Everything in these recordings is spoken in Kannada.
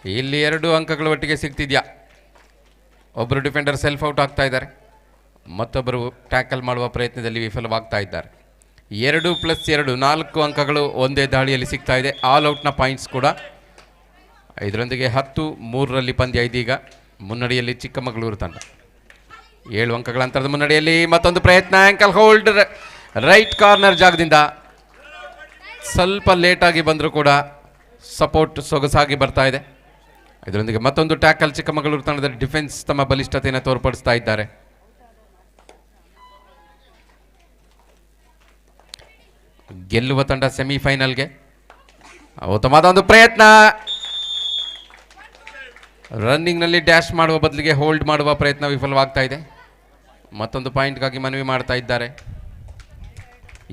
ಇಲ್ಲಿ 2 ಅಂಕಗಳು ಒಟ್ಟಿಗೆ ಸಿಗ್ತಿದ್ಯಾ. ಒಬ್ಬರು ಡಿಫೆಂಡರ್ ಸೆಲ್ಫ್ ಔಟ್ ಆಗ್ತಾ ಇದ್ದಾರೆ, ಮತ್ತೊಬ್ಬರು ಟ್ಯಾಕಲ್ ಮಾಡುವ ಪ್ರಯತ್ನದಲ್ಲಿ ವಿಫಲವಾಗ್ತಾ ಇದ್ದಾರೆ. 2+2 4 ಅಂಕಗಳು ಒಂದೇ ದಾಳಿಯಲ್ಲಿ ಸಿಗ್ತಾ ಇದೆ. ಆಲ್ ಔಟ್ನ ಪಾಯಿಂಟ್ಸ್ ಕೂಡ. ಇದರೊಂದಿಗೆ 10-3ರಲ್ಲಿ ಪಂದ್ಯ ಇದೀಗ ಮುನ್ನಡೆಯಲ್ಲಿ ಚಿಕ್ಕಮಗಳೂರು ತಂಡ. 7 ಅಂಕಗಳ ಅಂತರದ ಮುನ್ನಡೆಯಲ್ಲಿ. ಮತ್ತೊಂದು ಪ್ರಯತ್ನ, ಆಂಕಲ್ ಹೋಲ್ಡ್ ರೈಟ್ ಕಾರ್ನರ್ ಜಾಗದಿಂದ. ಸ್ವಲ್ಪ ಲೇಟಾಗಿ ಬಂದರೂ ಕೂಡ ಸಪೋರ್ಟ್ ಸೊಗಸಾಗಿ ಬರ್ತಾ ಇದೆ. ಇದರೊಂದಿಗೆ ಮತ್ತೊಂದು ಟ್ಯಾಕಲ್. ಚಿಕ್ಕಮಗಳೂರು ತಂಡದ ಡಿಫೆನ್ಸ್ ತಮ್ಮ ಬಲಿಷ್ಠತೆಯನ್ನು ತೋರ್ಪಡಿಸ್ತಾ ಇದ್ದಾರೆ. ಗೆಲ್ಲುವ ತಂಡ ಸೆಮಿಫೈನಲ್ಗೆ. ಉತ್ತಮವಾದ ಒಂದು ಪ್ರಯತ್ನ. ರನ್ನಿಂಗ್ನಲ್ಲಿ ಡ್ಯಾಶ್ ಮಾಡುವ ಬದಲಿಗೆ ಹೋಲ್ಡ್ ಮಾಡುವ ಪ್ರಯತ್ನ ವಿಫಲವಾಗ್ತಾ ಇದೆ. ಮತ್ತೊಂದು ಪಾಯಿಂಟ್ಗಾಗಿ ಮನವಿ ಮಾಡ್ತಾ ಇದ್ದಾರೆ.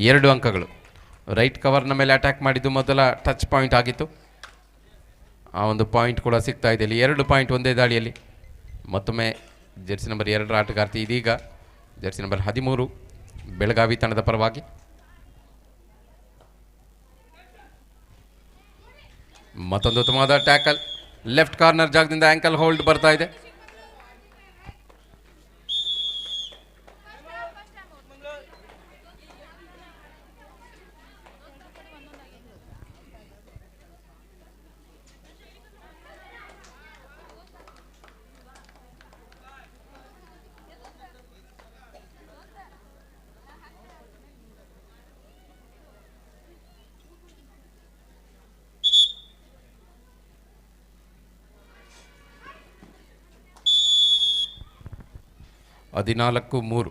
2 ಅಂಕಗಳು. ರೈಟ್ ಕವರ್ನ ಮೇಲೆ ಅಟ್ಯಾಕ್ ಮಾಡಿದ್ದು ಮೊದಲ ಟಚ್ ಪಾಯಿಂಟ್ ಆಗಿತ್ತು. ಆ ಒಂದು ಪಾಯಿಂಟ್ ಕೂಡ ಸಿಗ್ತಾ ಇದೆ. ಇಲ್ಲಿ 2 ಪಾಯಿಂಟ್ ಒಂದೇ ದಾಳಿಯಲ್ಲಿ. ಮತ್ತೊಮ್ಮೆ ಜೆರ್ಸಿ ನಂಬರ್ 2ರ ಆಟಗಾರ್ತಿ ಇದೀಗ ಜೆರ್ಸಿ ನಂಬರ್ 13 ಬೆಳಗಾವಿ ತಂಡದ ಪರವಾಗಿ. ಮತ್ತೊಂದು ಉತ್ತಮವಾದ ಟ್ಯಾಕಲ್. ಲೆಫ್ಟ್ ಕಾರ್ನರ್ ಜಾಗದಿಂದ ಆಂಕಲ್ ಹೋಲ್ಡ್ ಬರ್ತಾ ಇದೆ. ಹದಿನಾಲ್ಕು 3.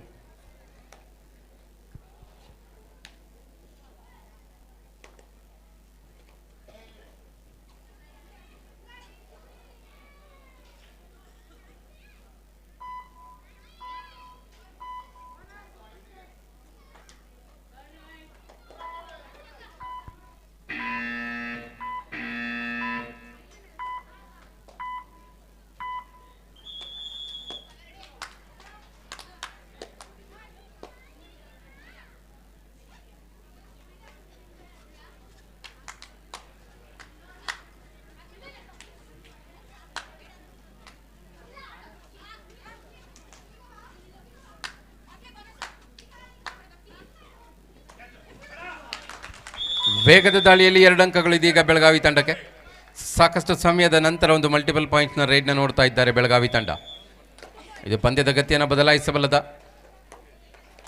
ವೇಗದ ದಾಳಿಯಲ್ಲಿ 2 ಅಂಕಗಳು ಇದೀಗ ಬೆಳಗಾವಿ ತಂಡಕ್ಕೆ. ಸಾಕಷ್ಟು ಸಮಯದ ನಂತರ ಒಂದು ಮಲ್ಟಿಪಲ್ ಪಾಯಿಂಟ್ನ ರೈಡ್ನ ನೋಡ್ತಾ ಇದ್ದಾರೆ ಬೆಳಗಾವಿ ತಂಡ. ಇದು ಪಂದ್ಯದ ಗತಿಯನ್ನು ಬದಲಾಯಿಸಬಲ್ಲದ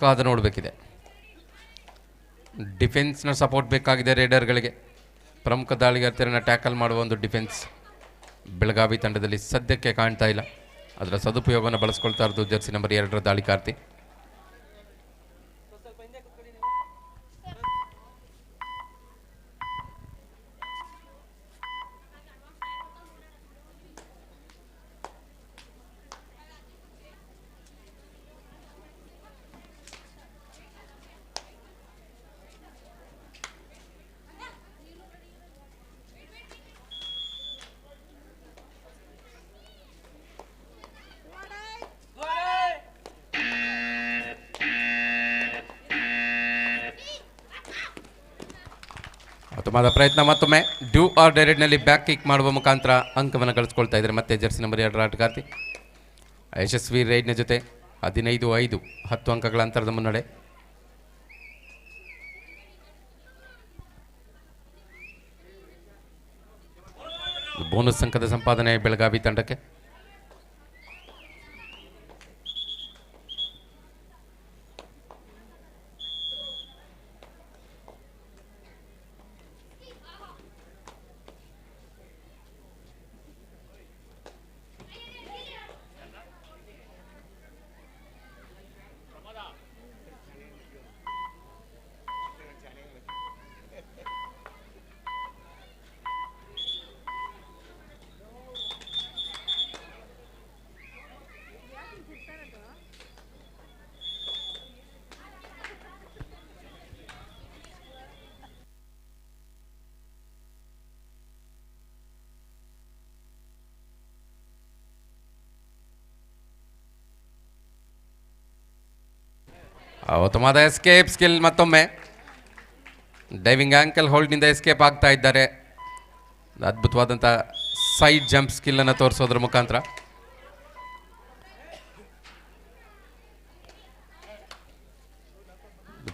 ಕಾದು ನೋಡಬೇಕಿದೆ. ಡಿಫೆನ್ಸ್ನ ಸಪೋರ್ಟ್ ಬೇಕಾಗಿದೆ ರೈಡರ್ಗಳಿಗೆ. ಪ್ರಮುಖ ದಾಳಿಗಾರರನ್ನು ಟ್ಯಾಕಲ್ ಮಾಡುವ ಒಂದು ಡಿಫೆನ್ಸ್ ಬೆಳಗಾವಿ ತಂಡದಲ್ಲಿ ಸದ್ಯಕ್ಕೆ ಕಾಣ್ತಾ ಇಲ್ಲ. ಅದರ ಸದುಪಯೋಗವನ್ನು ಬಳಸ್ಕೊಳ್ತಾ ಇರೋದು ಜೆರ್ಸಿ ನಂಬರ್ 2ರ ದಾಳಿಕಾರ್ತಿ. ಉತ್ತಮವಾದ ಪ್ರಯತ್ನ. ಮತ್ತೊಮ್ಮೆ ಡ್ಯೂ ಆರ್ ಡೈರೆಕ್ಟ್ನಲ್ಲಿ ಬ್ಯಾಕ್ ಕಿಕ್ ಮಾಡುವ ಮುಖಾಂತರ ಅಂಕವನ್ನು ಗಳಿಸ್ಕೊಳ್ತಾ ಇದ್ದಾರೆ ಮತ್ತೆ ಜೆರ್ಸಿ ನಂಬರ್ 2ರ ಆಟಗಾರ್ತಿ. ಯಶಸ್ವಿ ರೈಡ್ನ ಜೊತೆ 15-5 10 ಅಂಕಗಳ ಅಂತರದ ಮುನ್ನಡೆ. ಬೋನಸ್ ಅಂಕದ ಸಂಪಾದನೆ ಬೆಳಗಾವಿ ತಂಡಕ್ಕೆ. ಉತ್ತಮವಾದ ಎಸ್ಕೇಪ್ ಸ್ಕಿಲ್. ಮತ್ತೊಮ್ಮೆ ಡೈವಿಂಗ್ ಆಂಕಲ್ ಹೋಲ್ಡ್ನಿಂದ ಎಸ್ಕೇಪ್ ಆಗ್ತಾ ಇದ್ದಾರೆ. ಅದ್ಭುತವಾದಂಥ ಸೈಡ್ ಜಂಪ್ ಸ್ಕಿಲ್ಲನ್ನು ತೋರಿಸೋದ್ರ ಮುಖಾಂತರ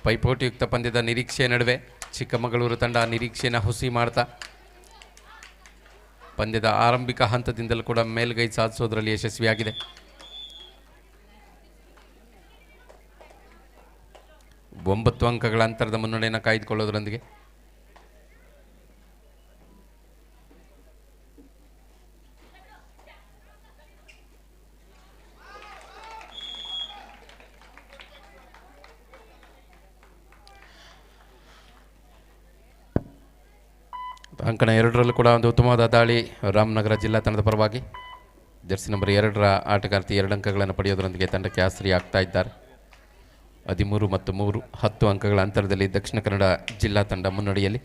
ಪೈಪೋಟಿಯುಕ್ತ ಪಂದ್ಯದ ನಿರೀಕ್ಷೆ ನಡುವೆ ಚಿಕ್ಕಮಗಳೂರು ತಂಡ ನಿರೀಕ್ಷೆಯನ್ನು ಹುಸಿ ಮಾಡ್ತಾ ಪಂದ್ಯದ ಆರಂಭಿಕ ಹಂತದಿಂದಲೂ ಕೂಡ ಮೇಲ್ಗೈ ಸಾಧಿಸೋದ್ರಲ್ಲಿ ಯಶಸ್ವಿಯಾಗಿದೆ. 9 ಅಂಕಗಳ ಅಂತರದ ಮುನ್ನಡೆಯನ್ನು ಕಾಯ್ದುಕೊಳ್ಳೋದ್ರೊಂದಿಗೆ ಅಂಕಣ 2ರಲ್ಲೂ ಕೂಡ ಒಂದು ಉತ್ತಮವಾದ ದಾಳಿ ರಾಮನಗರ ಜಿಲ್ಲಾ ತಂಡದ ಪರವಾಗಿ. ಜರ್ಸಿ ನಂಬರ್ 2ರ ಆಟಗಾರ್ತಿ 2 ಅಂಕಗಳನ್ನು ಪಡೆಯೋದರೊಂದಿಗೆ ತಂಡಕ್ಕೆ ಆಸರಿ ಆಗ್ತಾ ಇದ್ದಾರೆ. 13 ಮತ್ತು 3 10 ಅಂಕಗಳ ಅಂತರದಲ್ಲಿ ದಕ್ಷಿಣ ಕನ್ನಡ ಜಿಲ್ಲಾ ತಂಡ ಮುನ್ನಡೆಯಲ್ಲಿ.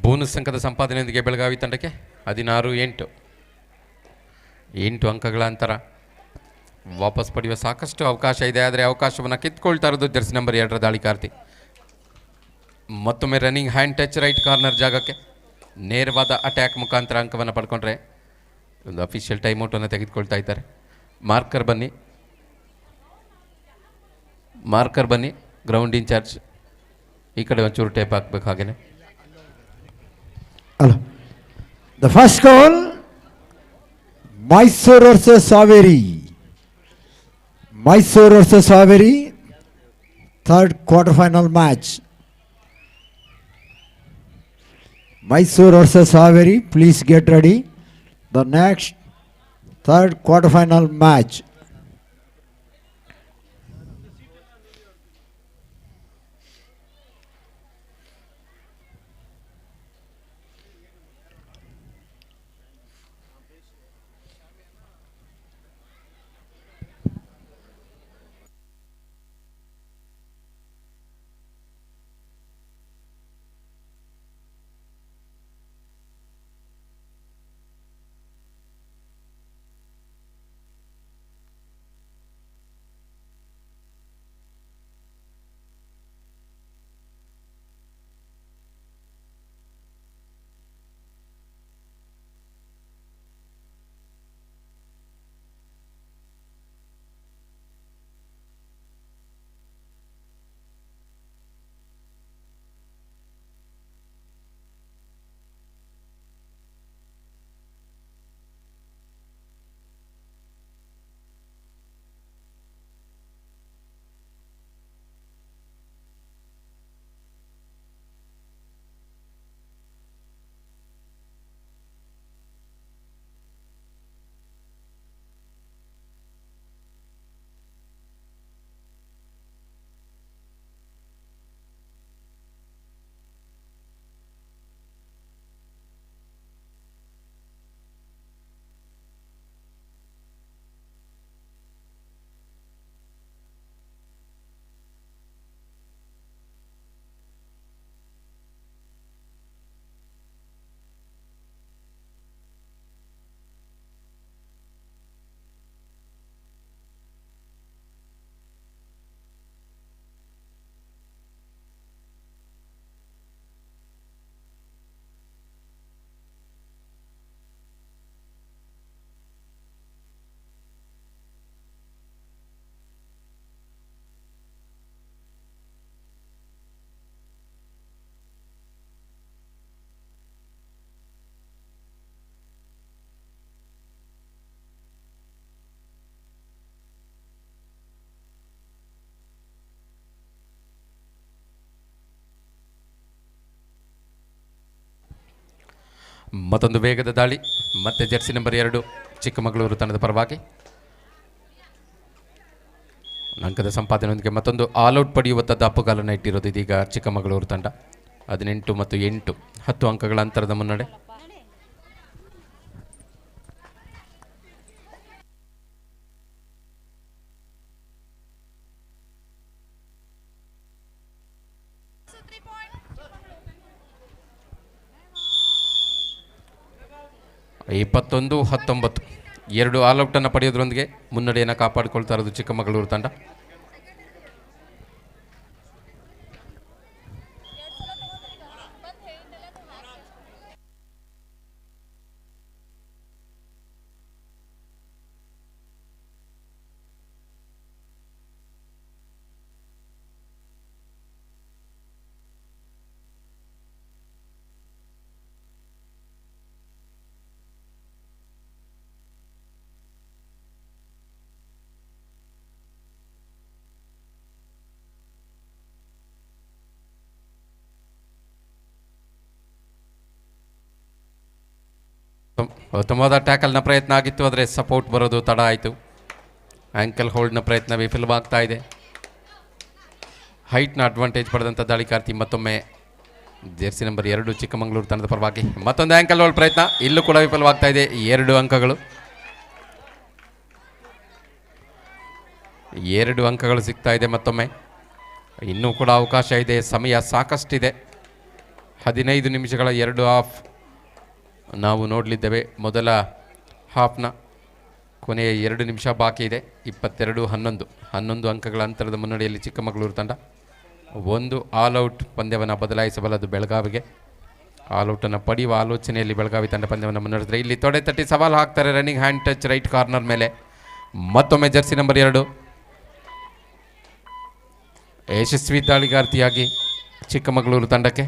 ಬೋನಸ್ ಅಂಕದ ಸಂಪಾದನೆಯೊಂದಿಗೆ ಬೆಳಗಾವಿ ತಂಡಕ್ಕೆ 16-8 ಅಂಕಗಳ ಅಂತರ. ವಾಪಸ್ ಪಡೆಯುವ ಸಾಕಷ್ಟು ಅವಕಾಶ ಇದೆ, ಆದರೆ ಅವಕಾಶವನ್ನು ಕಿತ್ಕೊಳ್ತಾ ಇರೋದು ಜರ್ಸಿ ನಂಬರ್ 2ರ ದಾಳಿಕಾರ್ತಿ. ಮತ್ತೊಮ್ಮೆ running hand touch right corner ಜಾಗಕ್ಕೆ ನೇರವಾದ ಅಟ್ಯಾಕ್ ಮುಖಾಂತರ ಅಂಕವನ್ನು ಪಡ್ಕೊಂಡ್ರೆ ಒಂದು ಅಫಿಷಿಯಲ್ ಟೈಮ್ಔಟನ್ನು ತೆಗೆದುಕೊಳ್ತಾ ಇದ್ದಾರೆ. ಮಾರ್ಕರ್ ಬನ್ನಿ ಗ್ರೌಂಡ್ ಇನ್ಚಾರ್ಜ್ ಈ ಕಡೆ ಒಂಚೂರು ಟೇಪ್ ಹಾಕಬೇಕು. ಹಾಗೇನೆ The first goal, Mysore versus Saveri. Mysore versus Saveri, third quarterfinal match. Mysore versus Saveri, please get ready. The next third quarterfinal match. ಮತ್ತೊಂದು ವೇಗದ ದಾಳಿ ಮತ್ತೆ ಜರ್ಸಿ ನಂಬರ್ 2 ಚಿಕ್ಕಮಗಳೂರು ತಂಡದ ಪರವಾಗಿ. ಅಂಕದ ಸಂಪಾದನೆಯೊಂದಿಗೆ ಮತ್ತೊಂದು ಆಲ್ಔಟ್ ಪಡೆಯುವ ದಾಪುಗಾಲನ್ನು ಇಟ್ಟಿರೋದು ಇದೀಗ ಚಿಕ್ಕಮಗಳೂರು ತಂಡ. 18 ಮತ್ತು 8 10 ಅಂಕಗಳ ಅಂತರದ ಮುನ್ನಡೆ. 21-19. 2 ಆಲ್ಔಟನ್ನು ಪಡೆಯೋದ್ರೊಂದಿಗೆ ಮುನ್ನಡೆಯನ್ನು ಕಾಪಾಡಿಕೊಳ್ತಾ ಇರೋದು ಚಿಕ್ಕಮಗಳೂರು ತಂಡ. ಉತ್ತಮವಾದ ಟ್ಯಾಕಲ್ನ ಪ್ರಯತ್ನ ಆಗಿತ್ತು, ಆದರೆ ಸಪೋರ್ಟ್ ಬರೋದು ತಡ ಆಯಿತು. ಆ್ಯಂಕಲ್ ಹೋಲ್ಡ್ನ ಪ್ರಯತ್ನ ವಿಫಲವಾಗ್ತಾ ಇದೆ. ಹೈಟ್ನ ಅಡ್ವಾಂಟೇಜ್ ಪಡೆದಂಥ ದಾಳಿಕಾರ್ತಿ ಮತ್ತೊಮ್ಮೆ ಜೆರ್ಸಿ ನಂಬರ್ 2 ಚಿಕ್ಕಮಗಳೂರು ತಂಡದ ಪರವಾಗಿ ಮತ್ತೊಂದು ಆ್ಯಂಕಲ್ ಹೋಲ್ಡ್ ಪ್ರಯತ್ನ, ಇಲ್ಲೂ ಕೂಡ ವಿಫಲವಾಗ್ತಾ ಇದೆ. 2 ಅಂಕಗಳು. 2 ಅಂಕಗಳು ಸಿಗ್ತಾ ಇದೆ ಮತ್ತೊಮ್ಮೆ. ಇನ್ನೂ ಕೂಡ ಅವಕಾಶ ಇದೆ, ಸಮಯ ಸಾಕಷ್ಟಿದೆ. 15 ನಿಮಿಷಗಳ 2 ಹಾಫ್ ನಾವು ನೋಡಲಿದ್ದೇವೆ. ಮೊದಲ ಹಾಫ್ನ ಕೊನೆಯ 2 ನಿಮಿಷ ಬಾಕಿ ಇದೆ. 22-11 ಅಂಕಗಳ ಅಂತರದ ಮುನ್ನಡೆಯಲ್ಲಿ ಚಿಕ್ಕಮಗಳೂರು ತಂಡ. 1 ಆಲ್ಔಟ್ ಪಂದ್ಯವನ್ನು ಬದಲಾಯಿಸಬಲ್ಲದು ಬೆಳಗಾವಿಗೆ. ಆಲ್ಔಟನ್ನು ಪಡೆಯುವ ಆಲೋಚನೆಯಲ್ಲಿ ಬೆಳಗಾವಿ ತಂಡ ಪಂದ್ಯವನ್ನು ಮುನ್ನಡೆಸಿದರೆ ಇಲ್ಲಿ ತೊಡೆ ತಟ್ಟಿ ಸವಾಲು ಹಾಕ್ತಾರೆ. Running hand touch right corner ಮೇಲೆ ಮತ್ತೊಮ್ಮೆ ಜರ್ಸಿ ನಂಬರ್ 2 ಯಶಸ್ವಿ ದಾಳಿಗಾರ್ತಿಯಾಗಿ ಚಿಕ್ಕಮಗಳೂರು ತಂಡಕ್ಕೆ.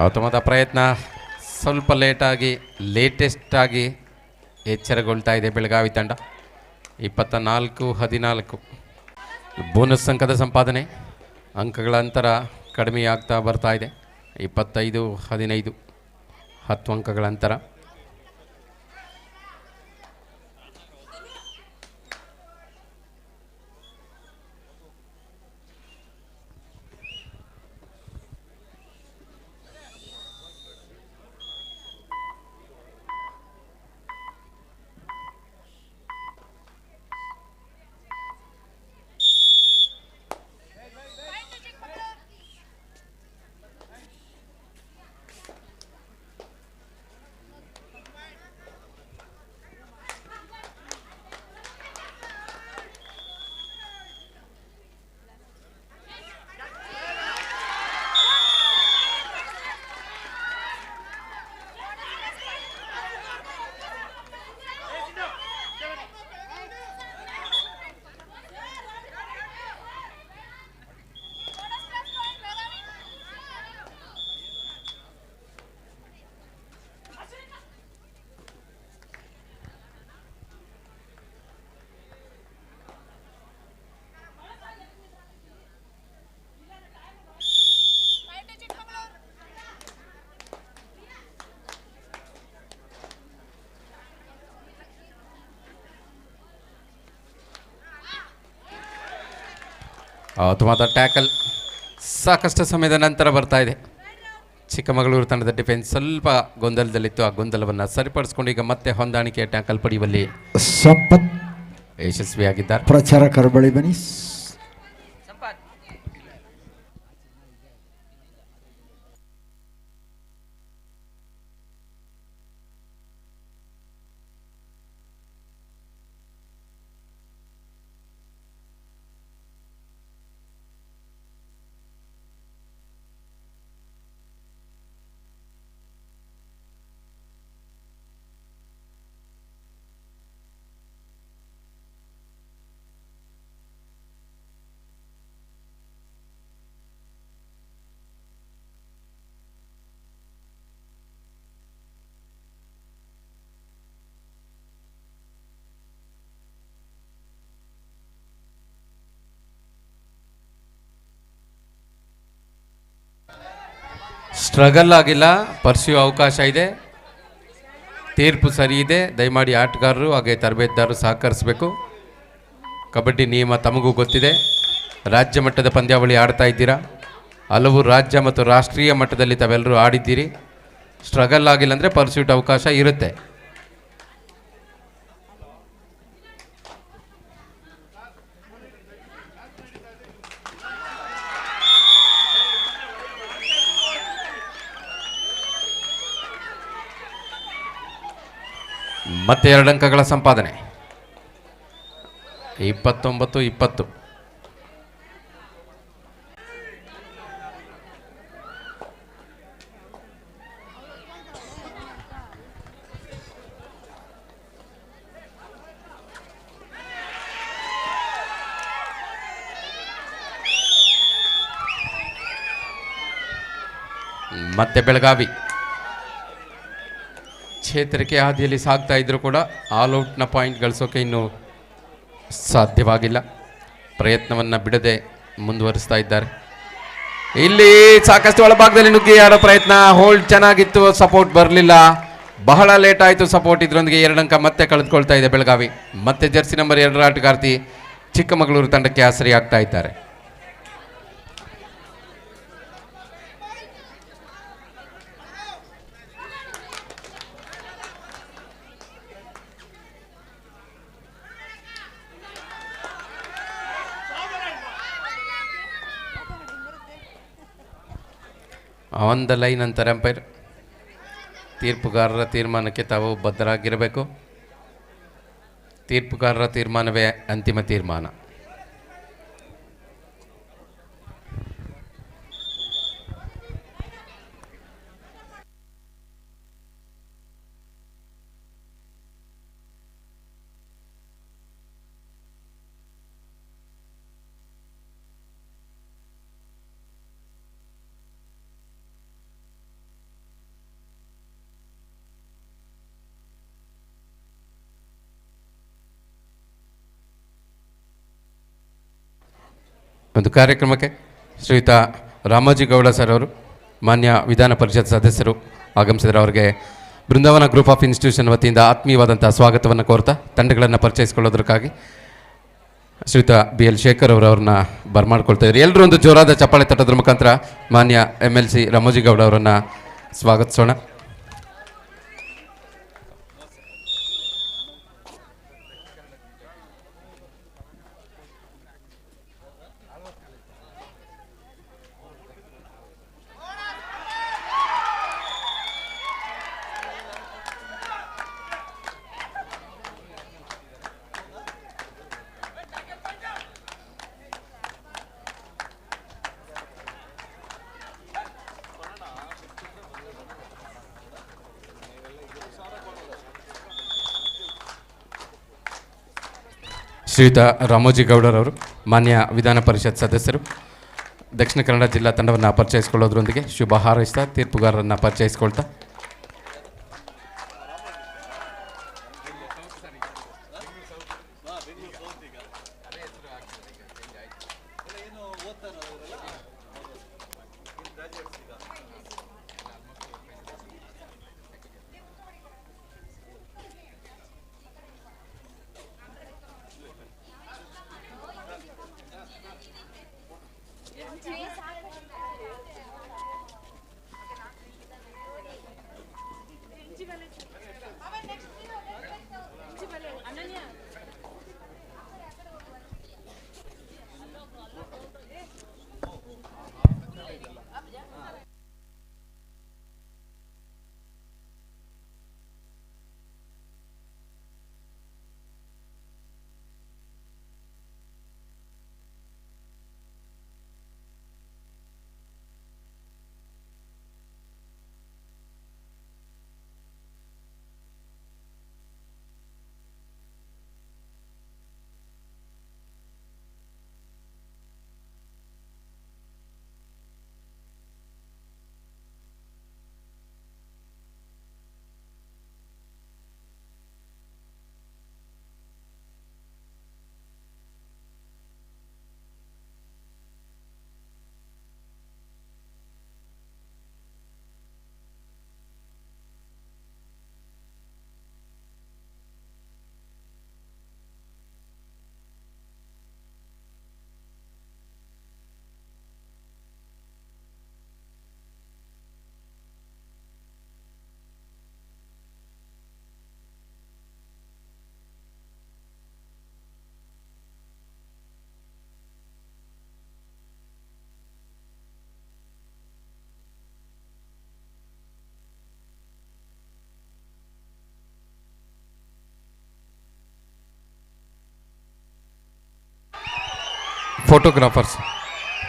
ಉತ್ತಮವಾದ ಪ್ರಯತ್ನ, ಸ್ವಲ್ಪ ಲೇಟೆಸ್ಟ್ ಆಗಿ ಎಚ್ಚರಗೊಳ್ತಾ ಇದೆ ಬೆಳಗಾವಿ ತಂಡ. 24-14 ಬೋನಸ್ ಅಂಕದ ಸಂಪಾದನೆ, ಅಂಕಗಳ ಅಂತರ ಕಡಿಮೆಯಾಗ್ತಾ ಬರ್ತಾ ಇದೆ. 25-15 10 ಅಂಕಗಳ ಅಂತರ. ಉತ್ತಮವಾದ ಟ್ಯಾಕಲ್ ಸಾಕಷ್ಟು ಸಮಯದ ನಂತರ ಬರ್ತಾ ಇದೆ. ಚಿಕ್ಕಮಗಳೂರು ತಂಡದ ಡಿಫೆನ್ಸ್ ಸ್ವಲ್ಪ ಗೊಂದಲದಲ್ಲಿತ್ತು. ಆ ಗೊಂದಲವನ್ನು ಸರಿಪಡಿಸ್ಕೊಂಡು ಈಗ ಮತ್ತೆ ಹೊಂದಾಣಿಕೆ ಟ್ಯಾಕಲ್ ಪಡೆಯುವಲ್ಲಿ ಸಂಪತ್ ಯಶಸ್ವಿಯಾಗಿದ್ದಾರೆ. ಪ್ರಚಾರಕರ ಬಳಿ ಬನ್ನಿ. ಸ್ಟ್ರಗಲ್ ಆಗಿಲ್ಲ, ಪರ್ಸ್ಯೂ ಅವಕಾಶ ಇದೆ. ತೀರ್ಪು ಸರಿ ಇದೆ. ದಯಮಾಡಿ ಆಟಗಾರರು ಹಾಗೆ ತರಬೇತುದಾರರು ಸಹಕರಿಸಬೇಕು. ಕಬಡ್ಡಿ ನಿಯಮ ತಮಗೂ ಗೊತ್ತಿದೆ. ರಾಜ್ಯ ಮಟ್ಟದ ಪಂದ್ಯಾವಳಿ ಆಡ್ತಾ ಇದ್ದೀರಾ. ಹಲವು ರಾಜ್ಯ ಮತ್ತು ರಾಷ್ಟ್ರೀಯ ಮಟ್ಟದಲ್ಲಿ ತಾವೆಲ್ಲರೂ ಆಡಿದ್ದೀರಿ. ಸ್ಟ್ರಗಲ್ ಆಗಿಲ್ಲ ಅಂದರೆ ಪರ್ಸ್ಯೂಟ್ ಅವಕಾಶ ಇರುತ್ತೆ. ಮತ್ತೆ 2 ಅಂಕಗಳ ಸಂಪಾದನೆ. 29-20. ಮತ್ತೆ ಬೆಳಗಾವಿ ಚೇತರಿಕೆ ಹಾದಿಯಲ್ಲಿ ಸಾಗ್ತಾ ಇದ್ದರೂ ಕೂಡ ಆಲ್ಔಟ್ನ ಪಾಯಿಂಟ್ ಗಳಿಸೋಕೆ ಇನ್ನೂ ಸಾಧ್ಯವಾಗಿಲ್ಲ. ಪ್ರಯತ್ನವನ್ನು ಬಿಡದೆ ಮುಂದುವರಿಸ್ತಾ ಇದ್ದಾರೆ. ಇಲ್ಲಿ ಸಾಕಷ್ಟು ಒಳಭಾಗದಲ್ಲಿ ನುಗ್ಗಿ ಯಾರೋ ಪ್ರಯತ್ನ, ಹೋಲ್ಡ್ ಚೆನ್ನಾಗಿತ್ತು, ಸಪೋರ್ಟ್ ಬರಲಿಲ್ಲ. ಬಹಳ ಲೇಟ್ ಆಯಿತು ಸಪೋರ್ಟ್. ಇದರೊಂದಿಗೆ 2 ಅಂಕ ಮತ್ತೆ ಕಳೆದುಕೊಳ್ತಾ ಇದೆ ಬೆಳಗಾವಿ. ಮತ್ತೆ ಜರ್ಸಿ ನಂಬರ್ 2 ಆಟಗಾರ್ತಿ ಚಿಕ್ಕಮಗಳೂರು ತಂಡಕ್ಕೆ ಆಸರಿ ಆಗ್ತಾ ಇದ್ದಾರೆ. ಆನ್ ದ ಲೈನ್ ಅಂತಾರೆ ಅಂಪೈರ್. ತೀರ್ಪುಗಾರರ ತೀರ್ಮಾನಕ್ಕೆ ತಾವು ಬದ್ಧರಾಗಿರಬೇಕು. ತೀರ್ಪುಗಾರರ ತೀರ್ಮಾನವೇ ಅಂತಿಮ ತೀರ್ಮಾನ. ಒಂದು ಕಾರ್ಯಕ್ರಮಕ್ಕೆ ಶ್ರೀಯುತ ರಾಮೋಜಿ ಗೌಡ ಸರ್ ಅವರು ಮಾನ್ಯ ವಿಧಾನ ಪರಿಷತ್ ಸದಸ್ಯರು ಆಗಮಿಸಿದರೆ ಅವರಿಗೆ ಬೃಂದಾವನ ಗ್ರೂಪ್ ಆಫ್ ಇನ್ಸ್ಟಿಟ್ಯೂಷನ್ ವತಿಯಿಂದ ಆತ್ಮೀಯವಾದಂಥ ಸ್ವಾಗತವನ್ನು ಕೋರ್ತಾ ತಂಡಗಳನ್ನು ಪರಿಚಯಿಸಿಕೊಳ್ಳೋದಕ್ಕಾಗಿ ಶ್ರೀಯುತ BL ಶೇಖರ್ ಅವರನ್ನ ಬರಮಾಡ್ಕೊಳ್ತಾ ಇದ್ದಾರೆ. ಎಲ್ಲರೂ ಒಂದು ಜೋರಾದ ಚಪ್ಪಾಳೆ ತಟ್ಟೋದ್ರ ಮುಖಾಂತರ ಮಾನ್ಯ MLC ರಾಮೋಜಿ ಗೌಡ ಅವರನ್ನು ಸ್ವಾಗತಿಸೋಣ. ಶ್ರೀಯುತ ರಾಮೋಜಿ ಗೌಡರವರು ಮಾನ್ಯ ವಿಧಾನ ಪರಿಷತ್ ಸದಸ್ಯರು ದಕ್ಷಿಣ ಕನ್ನಡ ಜಿಲ್ಲಾ ತಂಡವನ್ನು ಪರಿಚಯಿಸಿಕೊಳ್ಳೋದ್ರೊಂದಿಗೆ ಶುಭ ಹಾರೈಸ್ತಾ ತೀರ್ಪುಗಾರರನ್ನು ಪರಿಚಯಿಸಿಕೊಳ್ತಾ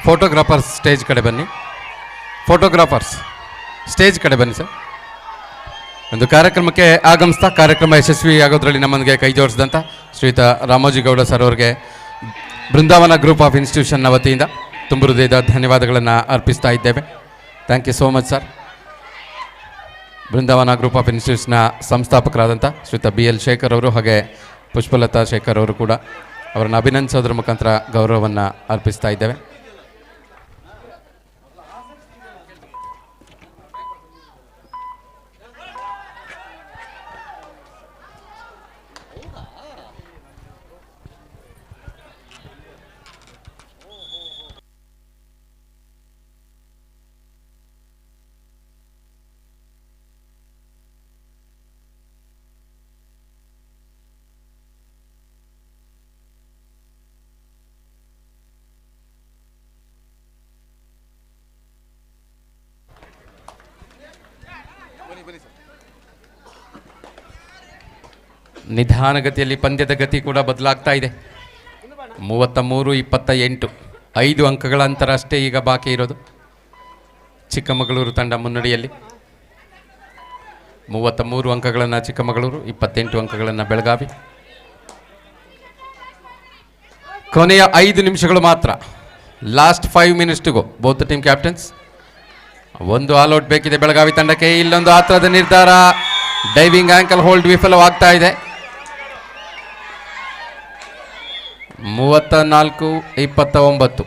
ಫೋಟೋಗ್ರಾಫರ್ಸ್ ಸ್ಟೇಜ್ ಕಡೆ ಬನ್ನಿ. ಫೋಟೋಗ್ರಾಫರ್ಸ್ ಸ್ಟೇಜ್ ಕಡೆ ಬನ್ನಿ ಸರ್. ಒಂದು ಕಾರ್ಯಕ್ರಮಕ್ಕೆ ಆಗಮಿಸ್ತಾ ಕಾರ್ಯಕ್ರಮ ಯಶಸ್ವಿ ಆಗೋದ್ರಲ್ಲಿ ನಮ್ಮೊಂದಿಗೆ ಕೈ ಜೋಡಿಸಿದಂಥ ಶ್ರೀಯುತ ರಾಮೋಜಿ ಗೌಡ ಸರ್ ಅವರಿಗೆ ಬೃಂದಾವನ ಗ್ರೂಪ್ ಆಫ್ ಇನ್ಸ್ಟಿಟ್ಯೂಷನ್ನ ವತಿಯಿಂದ ತುಂಬ ಹೃದಯದ ಧನ್ಯವಾದಗಳನ್ನು ಅರ್ಪಿಸ್ತಾ ಇದ್ದೇವೆ. Thank you so much sir. Brindavan group of ಇನ್ಸ್ಟಿಟ್ಯೂಟ್ಸ್ನ ಸಂಸ್ಥಾಪಕರಾದಂಥ ಶ್ರೀಯುತ BL ಶೇಖರ್ ಅವರು ಹಾಗೆ ಪುಷ್ಪಲತಾ ಶೇಖರ್ ಅವರು ಕೂಡ ಅವರನ್ನು ಅಭಿನಂದಿಸೋದ್ರ ಮುಖಾಂತರ ಗೌರವವನ್ನು ಅರ್ಪಿಸ್ತಾ ಇದ್ದೇವೆ. ನಿಧಾನಗತಿಯಲ್ಲಿ ಪಂದ್ಯದ ಗತಿ ಕೂಡ ಬದಲಾಗ್ತಾ ಇದೆ. 33-28 5 ಅಂಕಗಳ ಅಂತರ ಅಷ್ಟೇ ಈಗ ಬಾಕಿ ಇರೋದು. ಚಿಕ್ಕಮಗಳೂರು ತಂಡ ಮುನ್ನಡೆಯಲ್ಲಿ 33 ಅಂಕಗಳನ್ನು ಚಿಕ್ಕಮಗಳೂರು, 28 ಅಂಕಗಳನ್ನು ಬೆಳಗಾವಿ. ಕೊನೆಯ 5 ನಿಮಿಷಗಳು ಮಾತ್ರ. Last 5 minutes to go. Both team captains. ಒಂದು ಆಲ್ಔಟ್ ಬೇಕಿದೆ ಬೆಳಗಾವಿ ತಂಡಕ್ಕೆ. ಇಲ್ಲೊಂದು ಆತ್ರದ ನಿರ್ಧಾರ. ಡೈವಿಂಗ್ ಆಂಕಲ್ ಹೋಲ್ಡ್ ವಿಫಲವಾಗ್ತಾ ಇದೆ. 34-29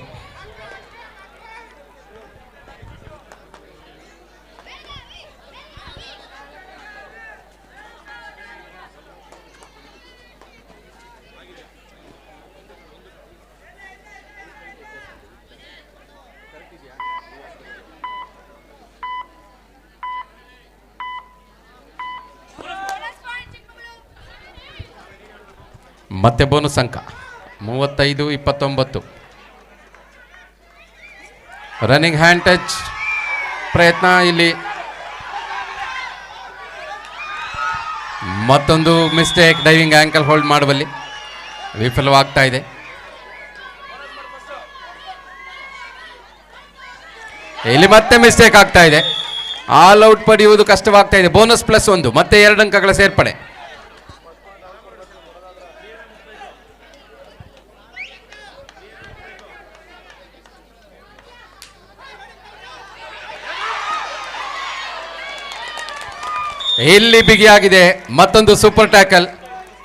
ಮತ್ತೆ ಬೋನಸ್ ಅಂಕ 35-29. ರನ್ನಿಂಗ್ ಹ್ಯಾಂಡ್ ಟಚ್ ಪ್ರಯತ್ನ, ಇಲ್ಲಿ ಮತ್ತೊಂದು ಮಿಸ್ಟೇಕ್. ಡೈವಿಂಗ್ ಆ್ಯಂಕಲ್ ಹೋಲ್ಡ್ ಮಾಡುವಲ್ಲಿ ವಿಫಲವಾಗ್ತಾ ಇದೆ. ಇಲ್ಲಿ ಮತ್ತೆ ಮಿಸ್ಟೇಕ್ ಆಗ್ತಾ ಇದೆ. ಆಲ್ ಔಟ್ ಪಡೆಯುವುದು ಕಷ್ಟವಾಗ್ತಾ ಇದೆ. ಬೋನಸ್ +1, ಮತ್ತೆ 2 ಅಂಕಗಳ ಸೇರ್ಪಡೆ. ಇಲ್ಲಿ ಬಿಗಿಯಾಗಿದೆ. ಮತ್ತೊಂದು ಸೂಪರ್ ಟ್ಯಾಕಲ್.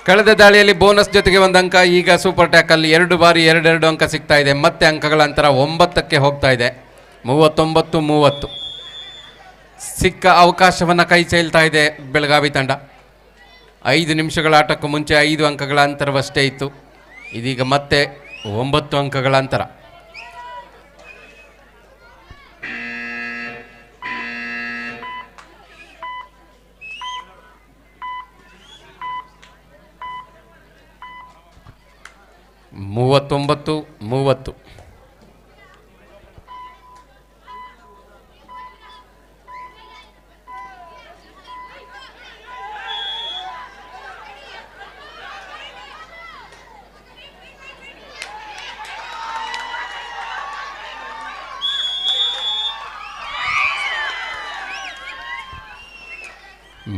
ಕಳೆದ ದಾಳಿಯಲ್ಲಿ ಬೋನಸ್ ಜೊತೆಗೆ 1 ಅಂಕ, ಈಗ ಸೂಪರ್ ಟ್ಯಾಕಲ್ 2 ಬಾರಿ 2 ಅಂಕ ಸಿಗ್ತಾ ಇದೆ. ಮತ್ತೆ ಅಂಕಗಳ ಅಂತರ 9ಕ್ಕೆ ಹೋಗ್ತಾ ಇದೆ. 39-30. ಸಿಕ್ಕ ಅವಕಾಶವನ್ನು ಕೈ ಚೆಲ್ತಾ ಇದೆ ಬೆಳಗಾವಿ ತಂಡ. 5 ನಿಮಿಷಗಳ ಆಟಕ್ಕೂ ಮುಂಚೆ 5 ಅಂಕಗಳ ಅಂತರವಷ್ಟೇ ಇತ್ತು. ಇದೀಗ ಮತ್ತೆ 9 ಅಂಕಗಳ ಅಂತರ. ಮೂವತ್ತೊಂಬತ್ತು 30.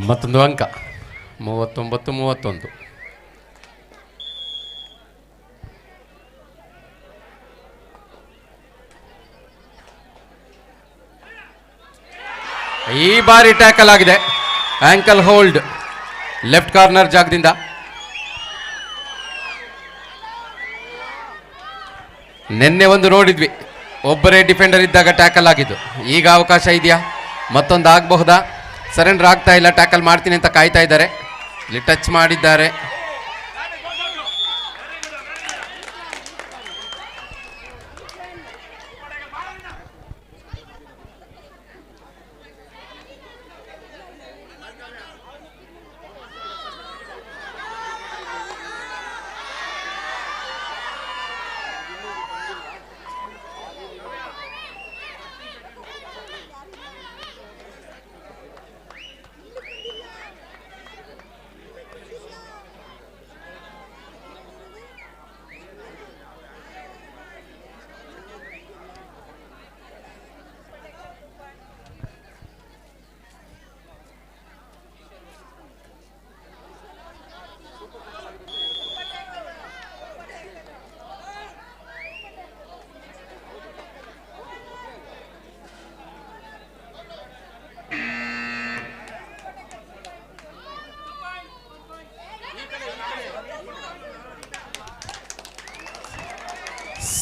ಮತ್ತೊಂದು ಅಂಕ 39-31. ಈ ಬಾರಿ ಟ್ಯಾಕಲ್ ಆಗಿದೆ. ಆಂಕಲ್ ಹೋಲ್ಡ್ ಲೆಫ್ಟ್ ಕಾರ್ನರ್ ಜಾಗದಿಂದ. ನಿನ್ನೆ ಒಂದು ನೋಡಿದ್ವಿ, ಒಬ್ಬರೇ ಡಿಫೆಂಡರ್ ಇದ್ದಾಗ ಟ್ಯಾಕಲ್ ಆಗಿದ್ದು. ಈಗ ಅವಕಾಶ ಇದೆಯಾ? ಮತ್ತೊಂದು ಆಗಬಹುದಾ? ಸರೆಂಡರ್ ಆಗ್ತಾ ಇಲ್ಲ. ಟ್ಯಾಕಲ್ ಮಾಡ್ತೀನಿ ಅಂತ ಕಾಯ್ತಾ ಇದ್ದಾರೆ. ಇಲ್ಲಿ ಟಚ್ ಮಾಡಿದ್ದಾರೆ.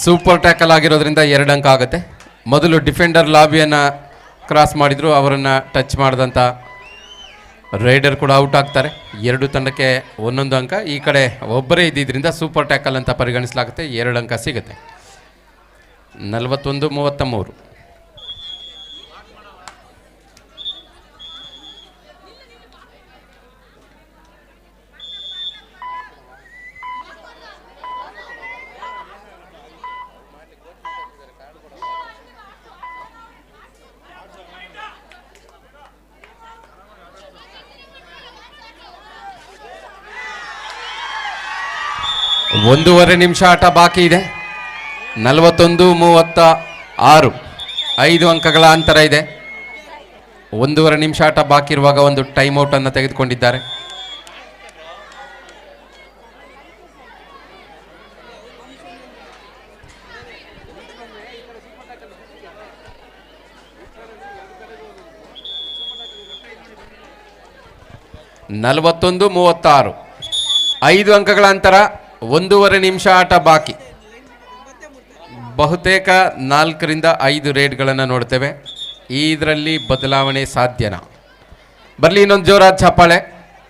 ಸೂಪರ್ ಟ್ಯಾಕಲ್ ಆಗಿರೋದ್ರಿಂದ 2 ಅಂಕ ಆಗುತ್ತೆ. ಮೊದಲು ಡಿಫೆಂಡರ್ ಲಾಬಿಯನ್ನು ಕ್ರಾಸ್ ಮಾಡಿದ್ರು, ಅವರನ್ನು ಟಚ್ ಮಾಡಿದಂಥ ರೈಡರ್ ಕೂಡ ಔಟ್ ಆಗ್ತಾರೆ. 2 ತಂಡಕ್ಕೆ 1 ಅಂಕ. ಈ ಕಡೆ ಒಬ್ಬರೇ ಇದ್ದಿದ್ದರಿಂದ ಸೂಪರ್ ಟ್ಯಾಕಲ್ ಅಂತ ಪರಿಗಣಿಸಲಾಗುತ್ತೆ. 2 ಅಂಕ ಸಿಗುತ್ತೆ. 41-33. ಒಂದೂವರೆ ನಿಮಿಷ ಆಟ ಬಾಕಿ ಇದೆ. 41-36. 5 ಅಂಕಗಳ ಅಂತರ ಇದೆ. ಒಂದೂವರೆ ನಿಮಿಷ ಆಟ ಬಾಕಿ ಇರುವಾಗ ಒಂದು ಟೈಮ್ ಔಟ್ ಅನ್ನು ತೆಗೆದುಕೊಂಡಿದ್ದಾರೆ. ನಲವತ್ತೊಂದು 36. 5 ಅಂಕಗಳ ಅಂತರ. ಒಂದೂವರೆ ನಿಮಿಷ ಆಟ ಬಾಕಿ. ಬಹುತೇಕ 4ರಿಂದ 5 ರೇಡ್ಗಳನ್ನು ನೋಡ್ತೇವೆ. ಇದರಲ್ಲಿ ಬದಲಾವಣೆ ಸಾಧ್ಯನಾ? ಬರಲಿ ಇನ್ನೊಂದು ಜೋರಾದ ಚಪ್ಪಾಳೆ.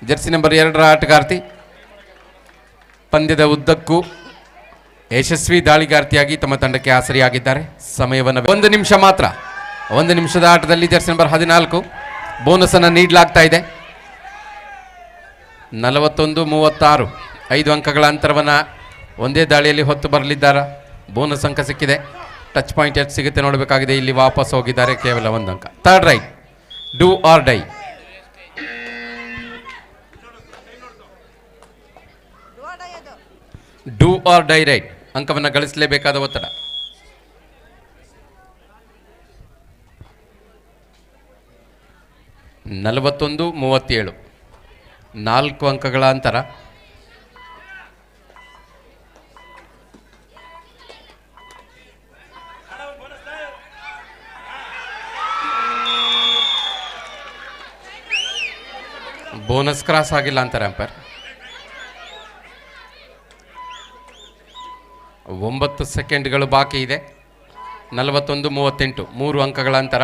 ಜರ್ಸಿ ನಂಬರ್ 2ರ ಆಟಗಾರ್ತಿ ಪಂದ್ಯದ ಉದ್ದಕ್ಕೂ ಯಶಸ್ವಿ ದಾಳಿಗಾರ್ತಿಯಾಗಿ ತಮ್ಮ ತಂಡಕ್ಕೆ ಆಸರಿಯಾಗಿದ್ದಾರೆ. ಸಮಯವನ್ನು 1 ನಿಮಿಷ ಮಾತ್ರ. 1 ನಿಮಿಷದ ಆಟದಲ್ಲಿ ಜರ್ಸಿ ನಂಬರ್ 14 ಬೋನಸ್ ಅನ್ನು ನೀಡಲಾಗ್ತಾ ಇದೆ. 41-36. 5 ಅಂಕಗಳ ಅಂತರವನ್ನು ಒಂದೇ ದಾಳಿಯಲ್ಲಿ ಹೊತ್ತು ಬರಲಿದ್ದಾರೆ. ಬೋನಸ್ ಅಂಕ ಸಿಕ್ಕಿದೆ. ಟಚ್ ಪಾಯಿಂಟ್ ಎಷ್ಟು ಸಿಗುತ್ತೆ ನೋಡಬೇಕಾಗಿದೆ. ಇಲ್ಲಿ ವಾಪಸ್ ಹೋಗಿದ್ದಾರೆ, ಕೇವಲ 1 ಅಂಕ. Third right, do or die. Do or die right, ಅಂಕವನ್ನು ಗಳಿಸಲೇಬೇಕಾದ ಒತ್ತಡ. ನಲವತ್ತೊಂದು 37, 4 ಅಂಕಗಳ ಅಂತರ. ಬೋನಸ್ ಕ್ರಾಸ್ ಆಗಿಲ್ಲ ಅಂತಾರೆ ಅಂಪೈರ್. 9 ಸೆಕೆಂಡ್ಗಳು ಬಾಕಿ ಇದೆ. 41 38, 3 ಅಂಕಗಳ ಅಂತರ.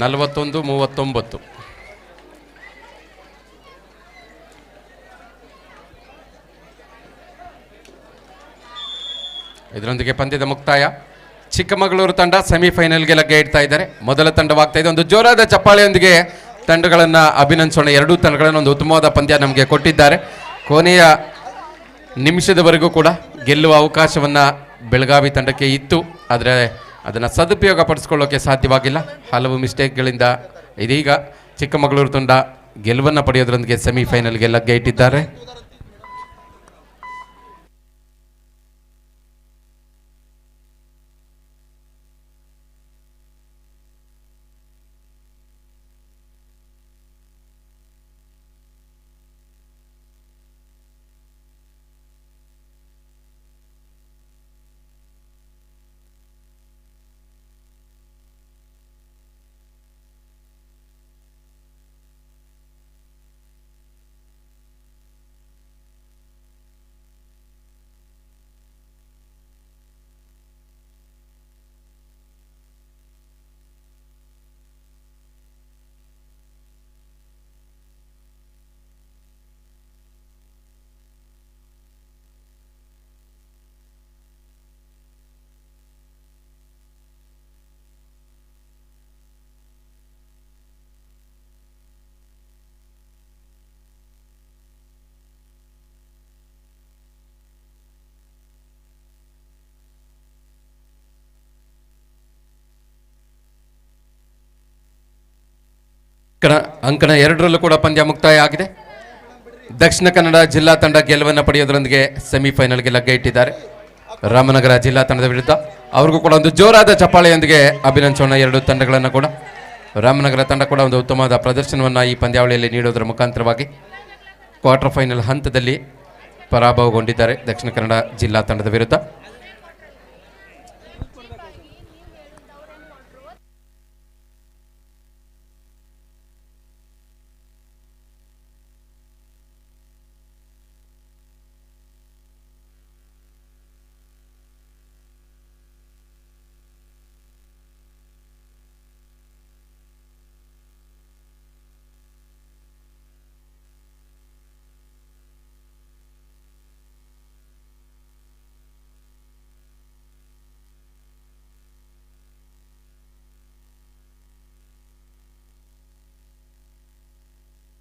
41 39. ಇದರೊಂದಿಗೆ ಪಂದ್ಯದ ಮುಕ್ತಾಯ. ಚಿಕ್ಕಮಗಳೂರು ತಂಡ ಸೆಮಿಫೈನಲ್ಗೆ ಲಗ್ಗೆ ಇಡ್ತಾ ಇದ್ದಾರೆ. ಮೊದಲ ತಂಡವಾಗ್ತಾ ಇದೆ. ಒಂದು ಜೋರಾದ ಚಪ್ಪಾಳೆಯೊಂದಿಗೆ ತಂಡಗಳನ್ನು ಅಭಿನಂದಿಸೋಣ. ಎರಡೂ ತಂಡಗಳನ್ನು ಒಂದು ಉತ್ತಮವಾದ ಪಂದ್ಯ ನಮಗೆ ಕೊಟ್ಟಿದ್ದಾರೆ. ಕೊನೆಯ ನಿಮಿಷದವರೆಗೂ ಕೂಡ ಗೆಲ್ಲುವ ಅವಕಾಶವನ್ನು ಬೆಳಗಾವಿ ತಂಡಕ್ಕೆ ಇತ್ತು, ಆದರೆ ಅದನ್ನು ಸದುಪಯೋಗ ಪಡಿಸ್ಕೊಳ್ಳೋಕ್ಕೆ ಸಾಧ್ಯವಾಗಿಲ್ಲ. ಹಲವು ಮಿಸ್ಟೇಕ್ಗಳಿಂದ ಇದೀಗ ಚಿಕ್ಕಮಗಳೂರು ತಂಡ ಗೆಲುವನ್ನು ಪಡೆಯೋದ್ರೊಂದಿಗೆ ಸೆಮಿಫೈನಲ್ಗೆ ಲಗ್ಗೆ ಇಟ್ಟಿದ್ದಾರೆ. ಅಂಕಣ 2ರಲ್ಲೂ ಕೂಡ ಪಂದ್ಯ ಮುಕ್ತಾಯ ಆಗಿದೆ. ದಕ್ಷಿಣ ಕನ್ನಡ ಜಿಲ್ಲಾ ತಂಡ ಗೆಲುವನ್ನು ಪಡೆಯೋದ್ರೊಂದಿಗೆ ಸೆಮಿಫೈನಲ್ಗೆ ಲಗ್ಗೆ ಇಟ್ಟಿದ್ದಾರೆ ರಾಮನಗರ ಜಿಲ್ಲಾ ತಂಡದ ವಿರುದ್ಧ. ಅವ್ರಿಗೂ ಕೂಡ ಒಂದು ಜೋರಾದ ಚಪ್ಪಾಳೆಯೊಂದಿಗೆ ಅಭಿನಂದಿಸೋಣ ಎರಡೂ ತಂಡಗಳನ್ನು ಕೂಡ. ರಾಮನಗರ ತಂಡ ಕೂಡ ಒಂದು ಉತ್ತಮವಾದ ಪ್ರದರ್ಶನವನ್ನು ಈ ಪಂದ್ಯಾವಳಿಯಲ್ಲಿ ನೀಡೋದರ ಮುಖಾಂತರವಾಗಿ ಕ್ವಾರ್ಟರ್ ಫೈನಲ್ ಹಂತದಲ್ಲಿ ಪರಾಭವಗೊಂಡಿದ್ದಾರೆ ದಕ್ಷಿಣ ಕನ್ನಡ ಜಿಲ್ಲಾ ತಂಡದ ವಿರುದ್ಧ.